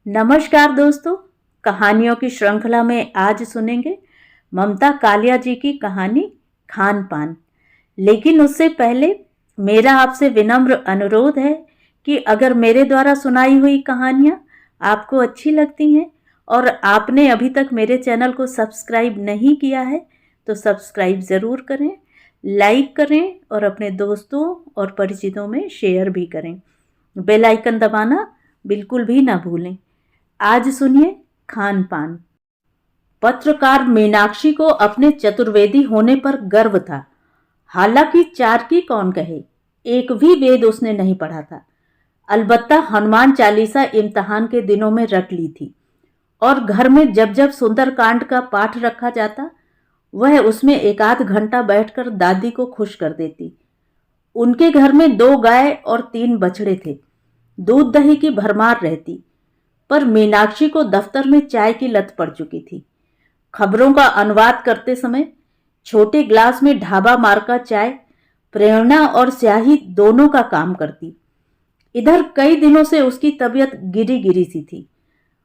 नमस्कार दोस्तों। कहानियों की श्रृंखला में आज सुनेंगे ममता कालिया जी की कहानी खान पान। लेकिन उससे पहले मेरा आपसे विनम्र अनुरोध है कि अगर मेरे द्वारा सुनाई हुई कहानियाँ आपको अच्छी लगती हैं और आपने अभी तक मेरे चैनल को सब्सक्राइब नहीं किया है तो सब्सक्राइब ज़रूर करें, लाइक करें और अपने दोस्तों और परिचितों में शेयर भी करें। बेल आइकन दबाना बिल्कुल भी ना भूलें। आज सुनिए खान पान। पत्रकार मीनाक्षी को अपने चतुर्वेदी होने पर गर्व था। हालांकि चार की कौन कहे, एक भी वेद उसने नहीं पढ़ा था। अलबत्ता हनुमान चालीसा इम्तिहान के दिनों में रट ली थी और घर में जब जब सुंदरकांड का पाठ रखा जाता वह उसमें एक आध घंटा बैठकर दादी को खुश कर देती। उनके घर में 2 गाय और 3 बछड़े थे। दूध दही की भरमार रहती, पर मीनाक्षी को दफ्तर में चाय की लत पड़ चुकी थी। खबरों का अनुवाद करते समय छोटे ग्लास में ढाबा मार्का चाय प्रेरणा और स्याही दोनों का काम करती। इधर कई दिनों से उसकी तबीयत गिरी गिरी सी थी।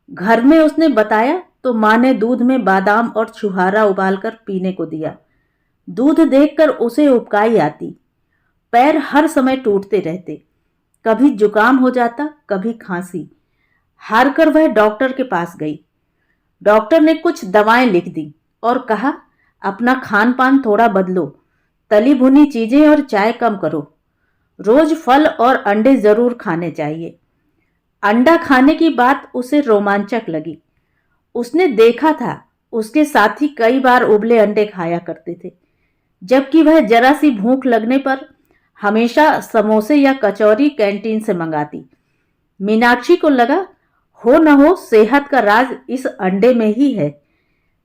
घर में उसने बताया तो माँ ने दूध में बादाम और छुहारा उबालकर पीने को दिया। दूध देखकर उसे उबकाई आती। पैर हर समय टूटते रहते, कभी जुकाम हो जाता, कभी खांसी। हार कर वह डॉक्टर के पास गई। डॉक्टर ने कुछ दवाएं लिख दी और कहा, अपना खान पान थोड़ा बदलो, तली भुनी चीजें और चाय कम करो, रोज फल और अंडे जरूर खाने चाहिए। अंडा खाने की बात उसे रोमांचक लगी। उसने देखा था उसके साथी कई बार उबले अंडे खाया करते थे, जबकि वह जरा सी भूख लगने पर हमेशा समोसे या कचौरी कैंटीन से मंगाती। मीनाक्षी को लगा हो न हो सेहत का राज इस अंडे में ही है।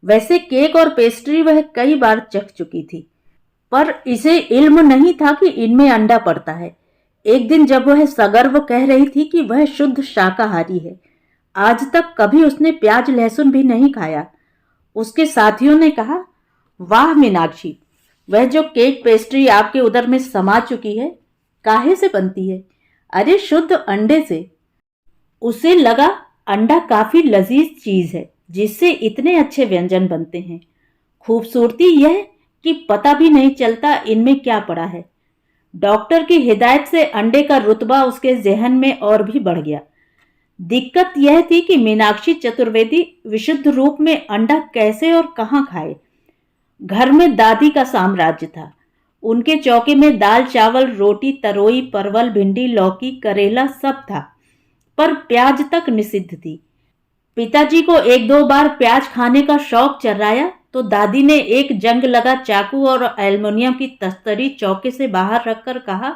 वैसे केक और पेस्ट्री वह कई बार चख चुकी थी, पर इसे इल्म नहीं था कि इनमें अंडा पड़ता है। एक दिन जब वह सगर्व कह रही थी कि वह शुद्ध शाकाहारी है, आज तक कभी उसने प्याज लहसुन भी नहीं खाया, उसके साथियों ने कहा, वाह मीनाक्षी, वह जो केक पेस्ट्री आपके उदर में समा चुकी है काहे से बनती है? अरे शुद्ध अंडे से। उसे लगा अंडा काफी लजीज चीज है जिससे इतने अच्छे व्यंजन बनते हैं। खूबसूरती यह कि पता भी नहीं चलता इनमें क्या पड़ा है। डॉक्टर की हिदायत से अंडे का रुतबा उसके जहन में और भी बढ़ गया। दिक्कत यह थी कि मीनाक्षी चतुर्वेदी विशुद्ध रूप में अंडा कैसे और कहां खाए। घर में दादी का साम्राज्य था। उनके चौके में दाल चावल रोटी तरोई परवल भिंडी लौकी करेला सब था, पर प्याज तक निषिद्ध थी। पिताजी को 1-2 बार प्याज खाने का शौक चर्राया तो दादी ने एक जंग लगा चाकू और एल्युमिनियम की तस्तरी चौके से बाहर रखकर कहा,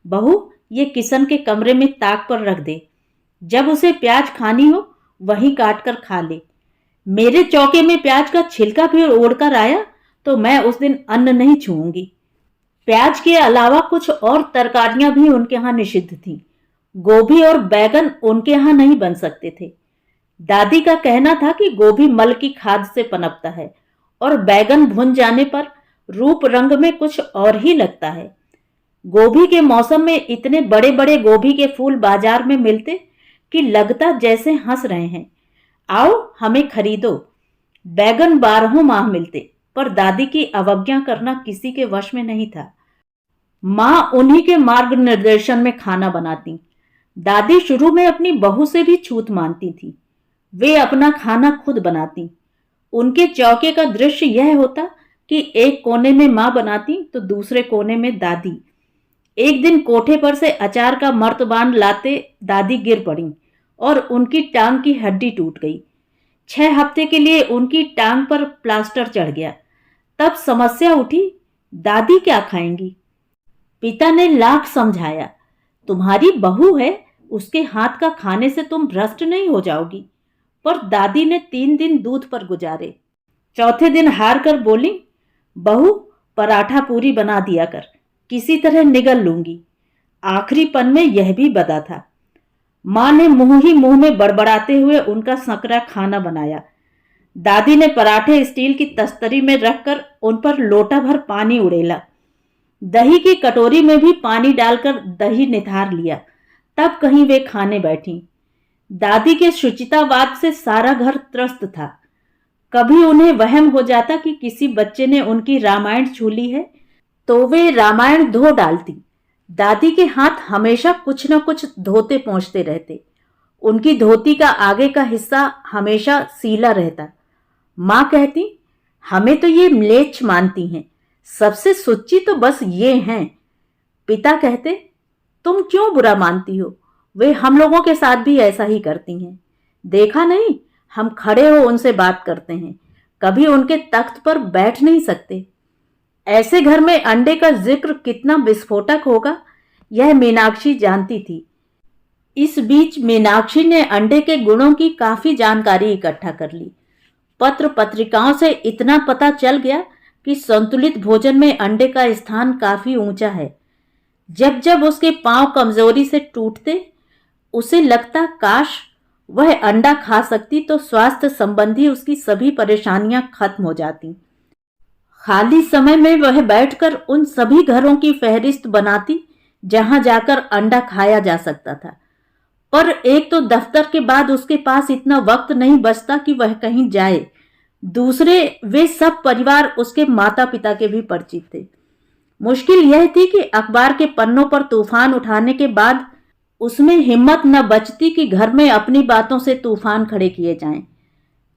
बहू ये किशन के कमरे में ताक पर रख दे, जब उसे प्याज खानी हो वहीं काट कर खा ले। मेरे चौके में प्याज का छिलका भी उड़कर आया तो मैं उस दिन अन्न नहीं छूऊंगी। प्याज के अलावा कुछ और तरकारियां भी उनके यहाँ निषिद्ध थीं। गोभी और बैगन उनके यहाँ नहीं बन सकते थे। दादी का कहना था कि गोभी मल की खाद से पनपता है और बैगन भुन जाने पर रूप रंग में कुछ और ही लगता है। गोभी के मौसम में इतने बड़े बड़े गोभी के फूल बाजार में मिलते कि लगता जैसे हंस रहे हैं, आओ हमें खरीदो। बैगन 12 माह मिलते, पर दादी की अवज्ञा करना किसी के वश में नहीं था। माँ उन्हीं के मार्ग निर्देशन में खाना बनाती। दादी शुरू में अपनी बहू से भी छूत मानती थी। वे अपना खाना खुद बनाती। उनके चौके का दृश्य यह होता कि एक कोने में माँ बनाती तो दूसरे कोने में दादी। एक दिन कोठे पर से अचार का मर्तबान लाते दादी गिर पड़ी और उनकी टांग की हड्डी टूट गई। 6 हफ्ते के लिए उनकी टांग पर प्लास्टर चढ़ गया। तब समस्या उठी, दादी क्या खाएंगी? पिता ने लाख समझाया, तुम्हारी बहू है, उसके हाथ का खाने से तुम भ्रष्ट नहीं हो जाओगी। पर दादी ने 3 दिन दूध पर गुजारे। चौथे दिन हार कर बोली, बहू पराठा पूरी बना दिया कर, किसी तरह निगल लूंगी। आखिरी पन में यह भी बदा था। माँ ने मुंह ही मुंह में बड़बड़ाते हुए उनका सकरा खाना बनाया। दादी ने पराठे स्टील की तस्तरी में रखकर उन पर लोटा भर पानी उड़ेला। दही की कटोरी में भी पानी डालकर दही निथार लिया। तब कहीं वे खाने बैठी। दादी के शुचितावाद से सारा घर त्रस्त था। कभी उन्हें वहम हो जाता कि किसी बच्चे ने उनकी रामायण छू ली है तो वे रामायण धो डालती। दादी के हाथ हमेशा कुछ न कुछ धोते पहुंचते रहते। उनकी धोती का आगे का हिस्सा हमेशा सीला रहता। माँ कहती, हमें तो ये म्लेच्छ मानती हैं, सबसे सुच्ची तो बस ये हैं। पिता कहते, तुम क्यों बुरा मानती हो, वे हम लोगों के साथ भी ऐसा ही करती हैं। देखा नहीं, हम खड़े हो उनसे बात करते हैं, कभी उनके तख्त पर बैठ नहीं सकते। ऐसे घर में अंडे का जिक्र कितना विस्फोटक होगा, यह मीनाक्षी जानती थी। इस बीच मीनाक्षी ने अंडे के गुणों की काफी जानकारी इकट्ठा कर ली। पत्र पत्रिकाओं से इतना पता चल गया कि संतुलित भोजन में अंडे का स्थान काफी ऊंचा है। जब जब उसके पांव कमजोरी से टूटते, उसे लगता काश वह अंडा खा सकती तो स्वास्थ्य संबंधी उसकी सभी परेशानियां खत्म हो जाती। खाली समय में वह बैठकर उन सभी घरों की फहरिस्त बनाती जहां जाकर अंडा खाया जा सकता था। पर एक तो दफ्तर के बाद उसके पास इतना वक्त नहीं बचता कि वह कहीं जाए, दूसरे वे सब परिवार उसके माता पिता के भी परिचित थे। मुश्किल यह थी कि अखबार के पन्नों पर तूफान उठाने के बाद उसमें हिम्मत न बचती कि घर में अपनी बातों से तूफान खड़े किए जाएं।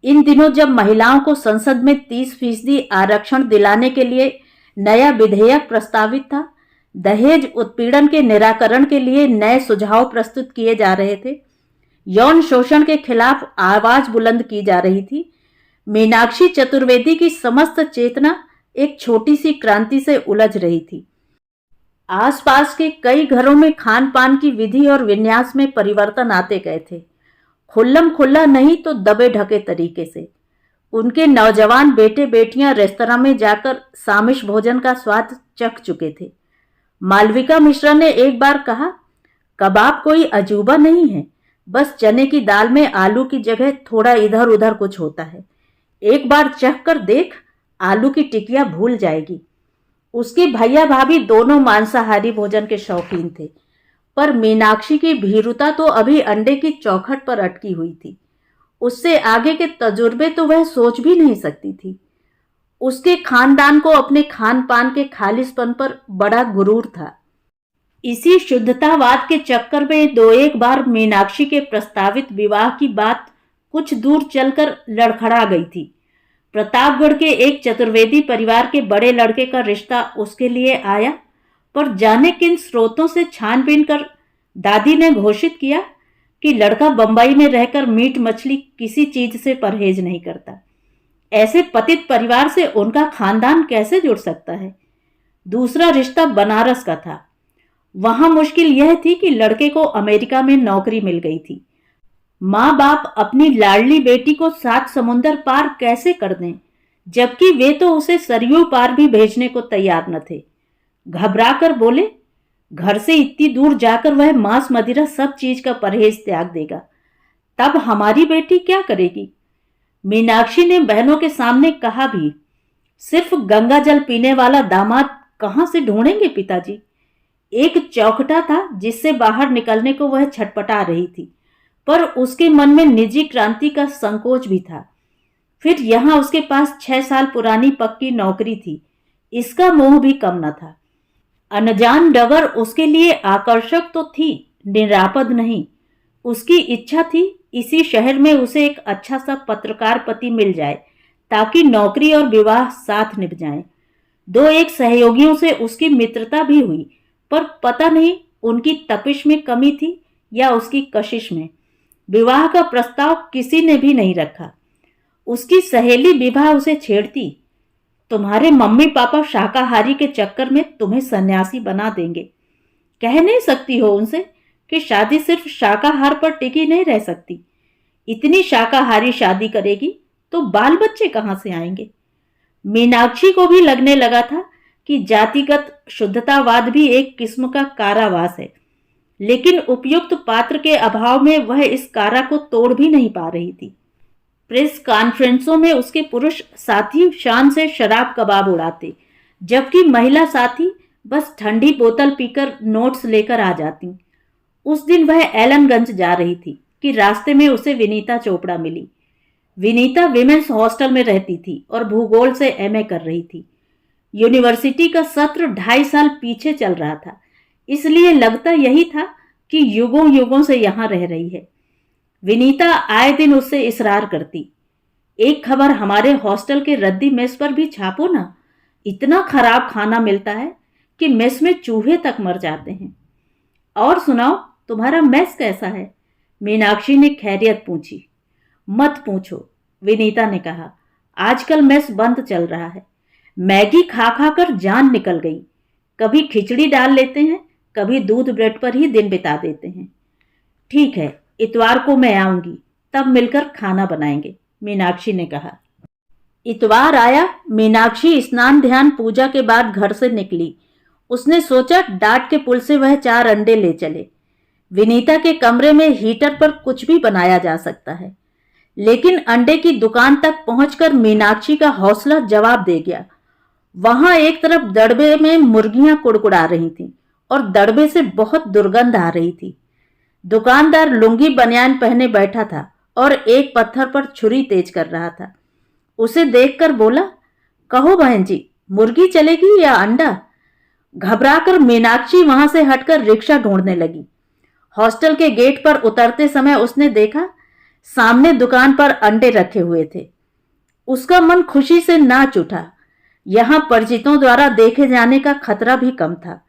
इन दिनों जब महिलाओं को संसद में 30% आरक्षण दिलाने के लिए नया विधेयक प्रस्तावित था, दहेज उत्पीड़न के निराकरण के लिए नए सुझाव प्रस्तुत किए जा रहे थे, यौन शोषण के खिलाफ आवाज बुलंद की जा रही थी, मीनाक्षी चतुर्वेदी की समस्त चेतना एक छोटी सी क्रांति से उलझ रही थी। आसपास के कई घरों में खान पान की विधि और विन्यास में परिवर्तन आते गए थे, खुल्लम खुल्ला नहीं तो दबे ढके तरीके से। उनके नौजवान बेटे बेटियां रेस्तरां में जाकर सामिश भोजन का स्वाद चख चुके थे। मालविका मिश्रा ने एक बार कहा, कबाब कोई अजूबा नहीं है, बस चने की दाल में आलू की जगह थोड़ा इधर उधर कुछ होता है। एक बार चख कर देख, आलू की टिकिया भूल जाएगी। उसके भैया भाभी दोनों मांसाहारी भोजन के शौकीन थे, पर मीनाक्षी की भीरुता तो अभी अंडे की चौखट पर अटकी हुई थी। उससे आगे के तजुर्बे तो वह सोच भी नहीं सकती थी। उसके खानदान को अपने खान पान के खालिसपन पर बड़ा गुरूर था। इसी शुद्धतावाद के चक्कर में दो एक बार मीनाक्षी के प्रस्तावित विवाह की बात कुछ दूर चलकर लड़खड़ा गई थी। प्रतापगढ़ के एक चतुर्वेदी परिवार के बड़े लड़के का रिश्ता उसके लिए आया, पर जाने किन स्रोतों से छानबीन कर दादी ने घोषित किया कि लड़का बंबई में रहकर मीट मछली किसी चीज से परहेज नहीं करता। ऐसे पतित परिवार से उनका खानदान कैसे जुड़ सकता है। दूसरा रिश्ता बनारस का था। वहां मुश्किल यह थी कि लड़के को अमेरिका में नौकरी मिल गई थी। माँ बाप अपनी लाडली बेटी को 7 समुंदर पार कैसे कर दें, जबकि वे तो उसे सरयू पार भी भेजने को तैयार न थे। घबरा कर बोले, घर से इतनी दूर जाकर वह मांस मदिरा सब चीज का परहेज त्याग देगा, तब हमारी बेटी क्या करेगी। मीनाक्षी ने बहनों के सामने कहा भी, सिर्फ गंगा जल पीने वाला दामाद कहां से ढूंढेंगे पिताजी। एक चौखटा था जिससे बाहर निकलने को वह छटपटा रही थी, पर उसके मन में निजी क्रांति का संकोच भी था। फिर यहां उसके पास 6 साल पुरानी पक्की नौकरी थी, इसका मोह भी कम न था। अनजान डगर उसके लिए आकर्षक तो थी, निरापद नहीं। उसकी इच्छा थी इसी शहर में उसे एक अच्छा सा पत्रकार पति मिल जाए, ताकि नौकरी और विवाह साथ निभ जाएं। 2-1 सहयोगियों से उसकी मित्रता भी हुई, पर पता नहीं उनकी तपिश में कमी थी या उसकी कशिश में। विवाह का प्रस्ताव किसी ने भी नहीं रखा। उसकी सहेली विभा उसे छेड़ती, तुम्हारे मम्मी पापा शाकाहारी के चक्कर में तुम्हें सन्यासी बना देंगे। कह नहीं सकती हो उनसे कि शादी सिर्फ शाकाहार पर टिकी नहीं रह सकती। इतनी शाकाहारी शादी करेगी तो बाल बच्चे कहां से आएंगे। मीनाक्षी को भी लगने लगा था कि जातिगत शुद्धतावाद भी एक किस्म का कारावास है, लेकिन उपयुक्त पात्र के अभाव में वह इस कारा को तोड़ भी नहीं पा रही थी। प्रेस कॉन्फ्रेंसों में उसके पुरुष साथी शान से शराब कबाब उड़ाते, जबकि महिला साथी बस ठंडी बोतल पीकर नोट्स लेकर आ जाती। उस दिन वह एलनगंज जा रही थी। कि रास्ते में उसे विनीता चोपड़ा मिली। विनीता विमेंस हॉस्टल में रहती थी और भूगोल से एमए कर रही थी। यूनिवर्सिटी का सत्र 2.5 साल पीछे चल रहा था, इसलिए लगता यही था कि युगों युगों से यहां रह रही है। विनीता आए दिन उससे इसरार करती, एक खबर हमारे हॉस्टल के रद्दी मेस पर भी छापो ना, इतना खराब खाना मिलता है कि मेस में चूहे तक मर जाते हैं। और सुनाओ, तुम्हारा मेस कैसा है? मीनाक्षी ने खैरियत पूछी। मत पूछो, विनीता ने कहा, आजकल मेस बंद चल रहा है। मैगी खा खा कर जान निकल गई। कभी खिचड़ी डाल लेते हैं, कभी दूध ब्रेड पर ही दिन बिता देते हैं। ठीक है, इतवार को मैं आऊंगी, तब मिलकर खाना बनाएंगे, मीनाक्षी ने कहा। इतवार आया। मीनाक्षी स्नान ध्यान पूजा के बाद घर से निकली। उसने सोचा डाट के पुल से वह 4 अंडे ले चले। विनीता के कमरे में हीटर पर कुछ भी बनाया जा सकता है, लेकिन अंडे की दुकान तक पहुंचकर मीनाक्षी का हौसला जवाब दे गया। वहां एक तरफ दड़बे में मुर्गियां कुड़कुड़ा रही थीं और दड़बे से बहुत दुर्गंध आ रही थी। दुकानदार लुंगी बनियान पहने बैठा था और एक पत्थर पर छुरी तेज कर रहा था। उसे देखकर बोला, कहो बहन जी, मुर्गी चलेगी या अंडा? घबराकर मीनाक्षी वहां से हटकर रिक्शा ढूंढने लगी। हॉस्टल के गेट पर उतरते समय उसने देखा सामने दुकान पर अंडे रखे हुए थे। उसका मन खुशी से नाच उठा। यहां परिचितों द्वारा देखे जाने का खतरा भी कम था।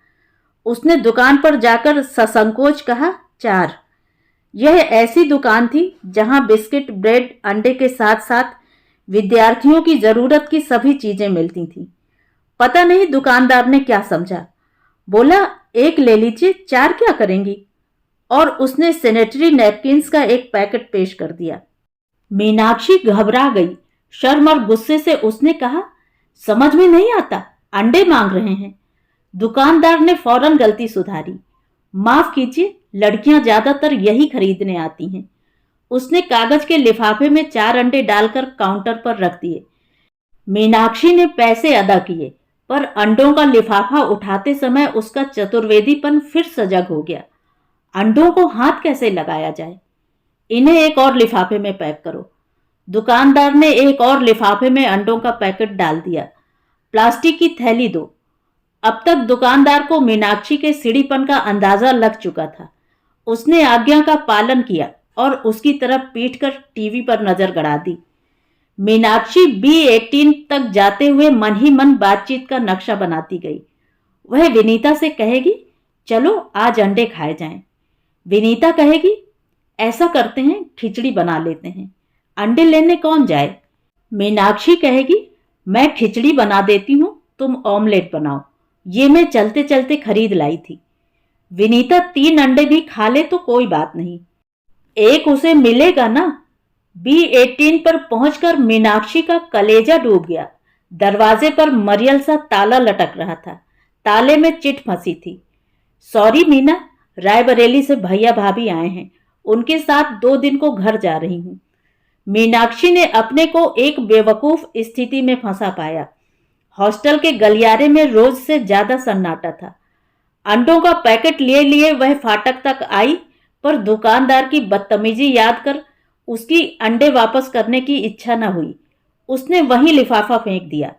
उसने दुकान पर जाकर ससंकोच कहा, 4। यह ऐसी दुकान थी जहां बिस्किट, ब्रेड, अंडे के साथ साथ विद्यार्थियों की जरूरत की सभी चीजें मिलती थीं। पता नहीं दुकानदार ने क्या समझा, बोला, 1 ले लीजिए, 4 क्या करेंगी? और उसने सैनिटरी नैपकिन्स का एक पैकेट पेश कर दिया। मीनाक्षी घबरा गई। शर्म और गुस्से से उसने कहा, समझ में नहीं आता, अंडे मांग रहे हैं। दुकानदार ने फौरन गलती सुधारी, माफ कीजिए, लड़कियां ज्यादातर यही खरीदने आती हैं। उसने कागज के लिफाफे में 4 अंडे डालकर काउंटर पर रख दिए। मीनाक्षी ने पैसे अदा किए, पर अंडों का लिफाफा उठाते समय उसका चतुर्वेदीपन फिर सजग हो गया। अंडों को हाथ कैसे लगाया जाए? इन्हें एक और लिफाफे में पैक करो। दुकानदार ने एक और लिफाफे में अंडों का पैकेट डाल दिया। प्लास्टिक की थैली दो। अब तक दुकानदार को मीनाक्षी के सीढ़ीपन का अंदाजा लग चुका था। उसने आज्ञा का पालन किया और उसकी तरफ पीट कर टीवी पर नजर गड़ा दी। मीनाक्षी B18 तक जाते हुए मन ही मन बातचीत का नक्शा बनाती गई। वह विनीता से कहेगी, चलो आज अंडे खाए जाएं। विनीता कहेगी, ऐसा करते हैं, खिचड़ी बना लेते हैं, अंडे लेने कौन जाए? मीनाक्षी कहेगी, मैं खिचड़ी बना देती हूं, तुम ऑमलेट बनाओ, ये मैं चलते चलते खरीद लाई थी। विनीता 3 अंडे भी खा ले तो कोई बात नहीं, एक उसे मिलेगा ना। B18 पर पहुंचकर मीनाक्षी का कलेजा डूब गया। दरवाजे पर मरियल सा ताला लटक रहा था। ताले में चिट फंसी थी। सॉरी मीना, रायबरेली से भैया भाभी आए हैं, उनके साथ 2 दिन को घर जा रही हूं। मीनाक्षी ने अपने को एक बेवकूफ स्थिति में फंसा पाया। हॉस्टल के गलियारे में रोज से ज्यादा सन्नाटा था। अंडों का पैकेट लिए लिए वह फाटक तक आई, पर दुकानदार की बदतमीजी याद कर उसकी अंडे वापस करने की इच्छा न हुई। उसने वहीं लिफाफा फेंक दिया।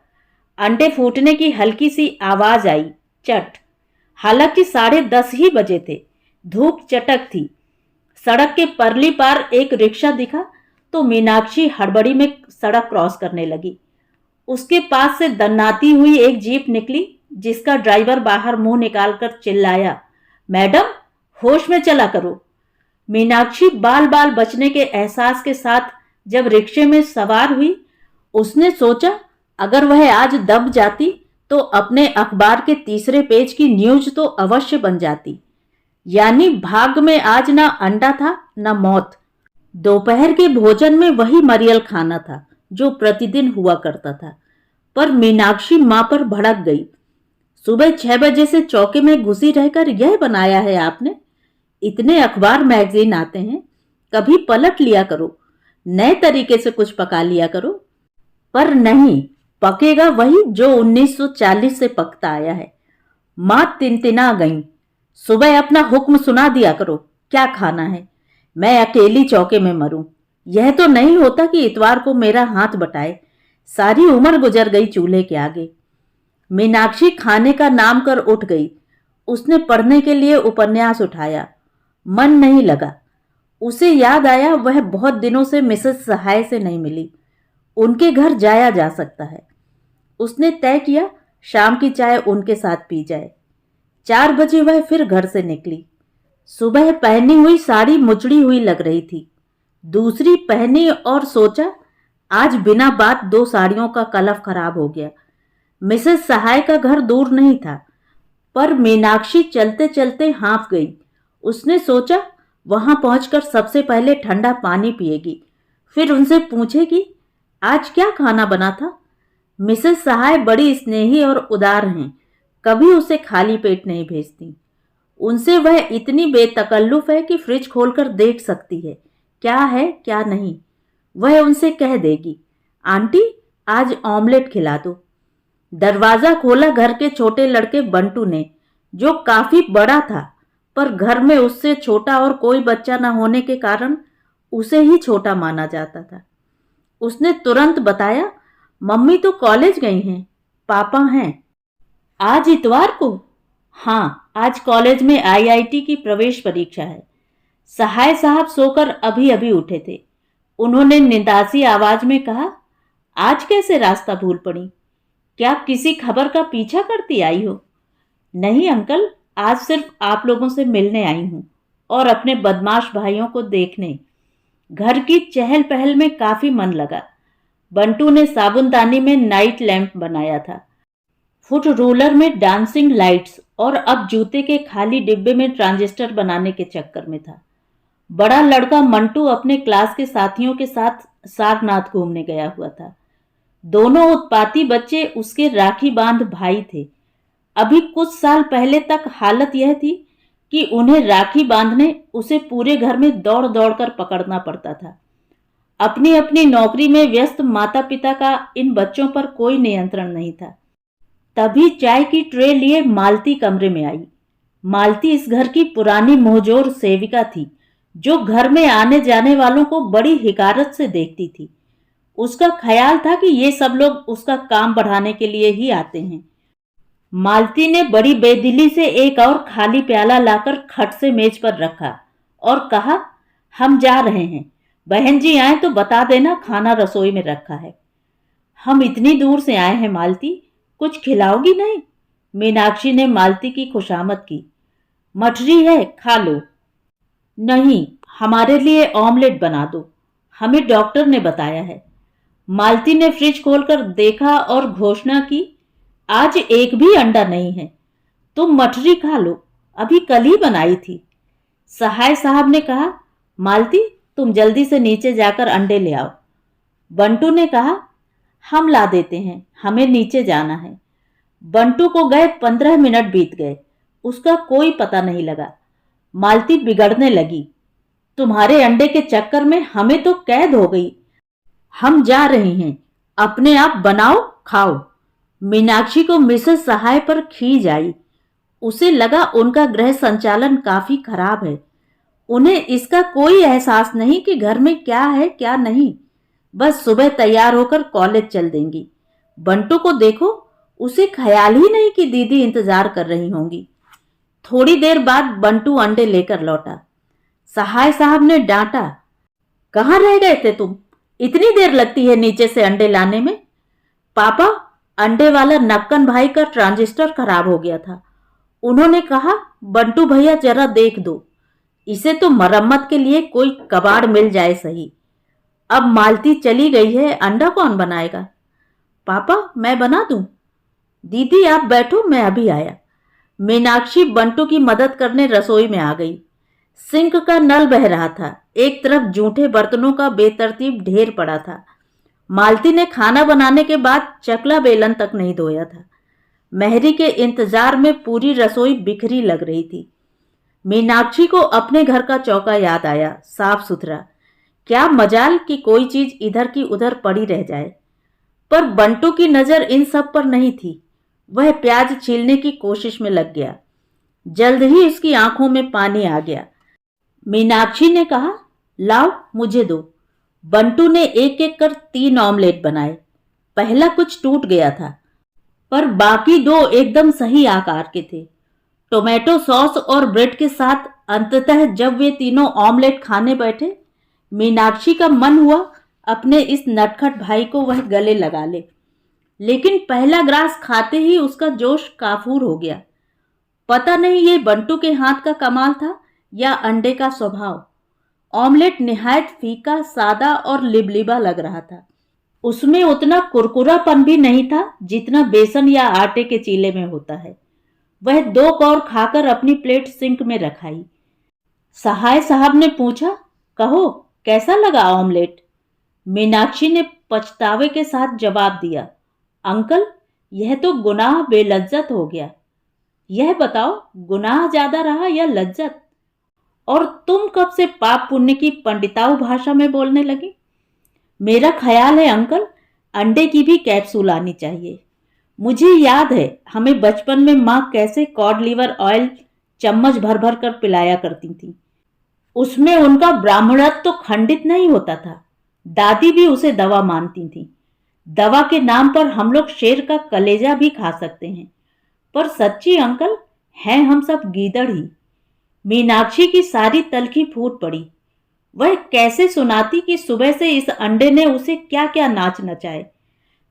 अंडे फूटने की हल्की सी आवाज आई, चट। हालांकि 10:30 ही बजे थे। धूप चटक थी। सड़क के परली पार एक रिक्शा दिखा तो मीनाक्षी हड़बड़ी में सड़क क्रॉस करने लगी। उसके पास से दन्नाती हुई एक जीप निकली, जिसका ड्राइवर बाहर मुंह निकालकर चिल्लाया, मैडम, होश में चला करो। मीनाक्षी बाल बाल बचने के एहसास के साथ जब रिक्शे में सवार हुई, उसने सोचा अगर वह आज दब जाती तो अपने अखबार के तीसरे पेज की न्यूज तो अवश्य बन जाती। यानी भाग्य में आज ना अंडा था न मौत। दोपहर के भोजन में वही मरियल खाना था जो प्रतिदिन हुआ करता था। पर मीनाक्षी मां पर भड़क गई। सुबह 6 बजे से चौके में घुसी रहकर यह बनाया है आपने? इतने अखबार मैगजीन आते हैं, कभी पलट लिया करो, नए तरीके से कुछ पका लिया करो। पर नहीं, पकेगा वही जो 1940 से पकता आया है। मां तिनतिना गई। सुबह अपना हुक्म सुना दिया करो, क्या खाना है? मैं अकेली चौके में मरूं। यह तो नहीं होता कि इतवार को मेरा हाथ बटाए। सारी उम्र गुजर गई चूल्हे के आगे। मीनाक्षी खाने का नाम कर उठ गई। उसने पढ़ने के लिए उपन्यास उठाया। मन नहीं लगा। उसे याद आया वह बहुत दिनों से मिसेस सहाय से नहीं मिली। उनके घर जाया जा सकता है। उसने तय किया शाम की चाय उनके साथ पी जाए। 4 बजे वह फिर घर से निकली। सुबह पहनी हुई साड़ी मुचड़ी हुई लग रही थी। दूसरी पहनी और सोचा आज बिना बात 2 साड़ियों का कलफ खराब हो गया। मिसेस सहाय का घर दूर नहीं था, पर मीनाक्षी चलते चलते हाँफ गई। उसने सोचा वहां पहुंचकर सबसे पहले ठंडा पानी पिएगी, फिर उनसे पूछेगी आज क्या खाना बना था। मिसेस सहाय बड़ी स्नेही और उदार हैं, कभी उसे खाली पेट नहीं भेजती। उनसे वह इतनी बेतकल्लुफ है कि फ्रिज खोलकर देख सकती है क्या है क्या नहीं। वह उनसे कह देगी आंटी आज ऑमलेट खिला दो। दरवाजा खोला घर के छोटे लड़के बंटू ने, जो काफी बड़ा था, पर घर में उससे छोटा और कोई बच्चा न होने के कारण उसे ही छोटा माना जाता था। उसने तुरंत बताया मम्मी तो कॉलेज गई हैं, पापा हैं। आज इतवार को? हाँ, आज कॉलेज में आईआईटी की प्रवेश परीक्षा है। सहाय साहब सोकर अभी अभी उठे थे। उन्होंने निंदासी आवाज में कहा आज कैसे रास्ता भूल पड़ी? क्या किसी खबर का पीछा करती आई हो? नहीं अंकल, आज सिर्फ आप लोगों से मिलने आई हूं और अपने बदमाश भाइयों को देखने। घर की चहल पहल में काफी मन लगा। बंटू ने साबुनदानी में नाइट लैंप बनाया था, फुट रूलर में डांसिंग लाइट्स, और अब जूते के खाली डिब्बे में ट्रांजिस्टर बनाने के चक्कर में था। बड़ा लड़का मंटू अपने क्लास के साथियों के साथ सारनाथ घूमने गया हुआ था। दोनों उत्पाती बच्चे उसके राखी बांध भाई थे। अभी कुछ साल पहले तक हालत यह थी कि उन्हें राखी बांधने उसे पूरे घर में दौड़ दौड़ कर पकड़ना पड़ता था। अपनी अपनी नौकरी में व्यस्त माता पिता का इन बच्चों पर कोई नियंत्रण नहीं था। तभी चाय की ट्रे लिए मालती कमरे में आई। मालती इस घर की पुरानी मोहजोर सेविका थी, जो घर में आने जाने वालों को बड़ी हिकारत से देखती थी। उसका ख्याल था कि ये सब लोग उसका काम बढ़ाने के लिए ही आते हैं। मालती ने बड़ी बेदिली से एक और खाली प्याला लाकर खट से मेज पर रखा और कहा हम जा रहे हैं, बहन जी आए तो बता देना खाना रसोई में रखा है। हम इतनी दूर से आए हैं मालती, कुछ खिलाओगी नहीं? मीनाक्षी ने मालती की खुशामद की। मठरी है, खा लो। नहीं, हमारे लिए ऑमलेट बना दो, हमें डॉक्टर ने बताया है। मालती ने फ्रिज खोलकर देखा और घोषणा की आज एक भी अंडा नहीं है। तुम मठरी खा लो, अभी कल ही बनाई थी। सहाय साहब ने कहा मालती तुम जल्दी से नीचे जाकर अंडे ले आओ। बंटू ने कहा हम ला देते हैं, हमें नीचे जाना है। बंटू को गए 15 मिनट बीत गए, उसका कोई पता नहीं लगा। मालती बिगड़ने लगी, तुम्हारे अंडे के चक्कर में हमें तो कैद हो गई। हम जा रहे हैं, अपने आप बनाओ खाओ। मीनाक्षी को मिसेस सहाय पर खीज आई। उसे लगा उनका गृह संचालन काफी खराब है। उन्हें इसका कोई एहसास नहीं कि घर में क्या है क्या नहीं। बस सुबह तैयार होकर कॉलेज चल देंगी। बंटू को देखो, उसे ख्याल ही नहीं कि दीदी इंतजार कर रही होंगी। थोड़ी देर बाद बंटू अंडे लेकर लौटा। सहाय साहब ने डांटा, कहाँ रह गए थे तुम? इतनी देर लगती है नीचे से अंडे लाने में। पापा, अंडे वाला नक्कन भाई का ट्रांजिस्टर खराब हो गया था। उन्होंने कहा बंटू भैया जरा देख दो, इसे तो मरम्मत के लिए कोई कबाड़ मिल जाए सही। अब मालती चली गई है, अंडा कौन बनाएगा? पापा मैं बना दूं? दीदी आप बैठो, मैं अभी आया। मीनाक्षी बंटू की मदद करने रसोई में आ गई। सिंक का नल बह रहा था, एक तरफ जूठे बर्तनों का बेतरतीब ढेर पड़ा था। मालती ने खाना बनाने के बाद चकला बेलन तक नहीं धोया था। मेहरी के इंतजार में पूरी रसोई बिखरी लग रही थी। मीनाक्षी को अपने घर का चौका याद आया, साफ सुथरा। क्या मजाल कि कोई चीज इधर की उधर पड़ी रह जाए। पर बंटू की नजर इन सब पर नहीं थी। वह प्याज छीलने की कोशिश में लग गया। जल्द ही उसकी आंखों में पानी आ गया। मीनाक्षी ने कहा लाओ मुझे दो। बंटू ने एक एक कर 3 ऑमलेट बनाए। पहला कुछ टूट गया था, पर बाकी 2 एकदम सही आकार के थे। टोमेटो सॉस और ब्रेड के साथ अंततः जब वे तीनों ऑमलेट खाने बैठे, मीनाक्षी का मन हुआ अपने इस नटखट भाई को वह गले लगा ले। लेकिन पहला ग्रास खाते ही उसका जोश काफूर हो गया। पता नहीं ये बंटू के हाथ का कमाल था या अंडे का स्वभाव। ऑमलेट निहायत फीका, सादा और लिबलिबा लग रहा था। उसमें उतना कुरकुरापन भी नहीं था जितना बेसन या आटे के चीले में होता है। वह 2 कौर खाकर अपनी प्लेट सिंक में रखाई। सहाय साहब ने पूछा, कहो कैसा लगा ऑमलेट? मीनाक्षी ने पछतावे के साथ जवाब दिया, अंकल यह तो गुनाह बेलज्जत हो गया। यह बताओ गुनाह ज्यादा रहा या लज्जत? और तुम कब से पाप पुण्य की पंडिताऊ भाषा में बोलने लगी? मेरा ख्याल है अंकल, अंडे की भी कैप्सूल आनी चाहिए। मुझे याद है हमें बचपन में माँ कैसे कॉड लीवर ऑयल चम्मच भर भर कर पिलाया करती थी। उसमें उनका ब्राह्मणत्व तो खंडित नहीं होता था। दादी भी उसे दवा मानती थी। दवा के नाम पर हम लोग शेर का कलेजा भी खा सकते हैं। पर सच्ची अंकल, हैं हम सब गीदड़ ही। मीनाक्षी की सारी तलखी फूट पड़ी। वह कैसे सुनाती कि सुबह से इस अंडे ने उसे क्या क्या नाच नचाए,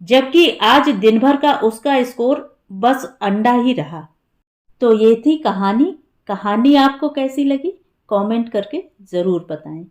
जबकि आज दिन भर का उसका स्कोर बस अंडा ही रहा। तो ये थी कहानी। कहानी आपको कैसी लगी कमेंट करके जरूर बताएं।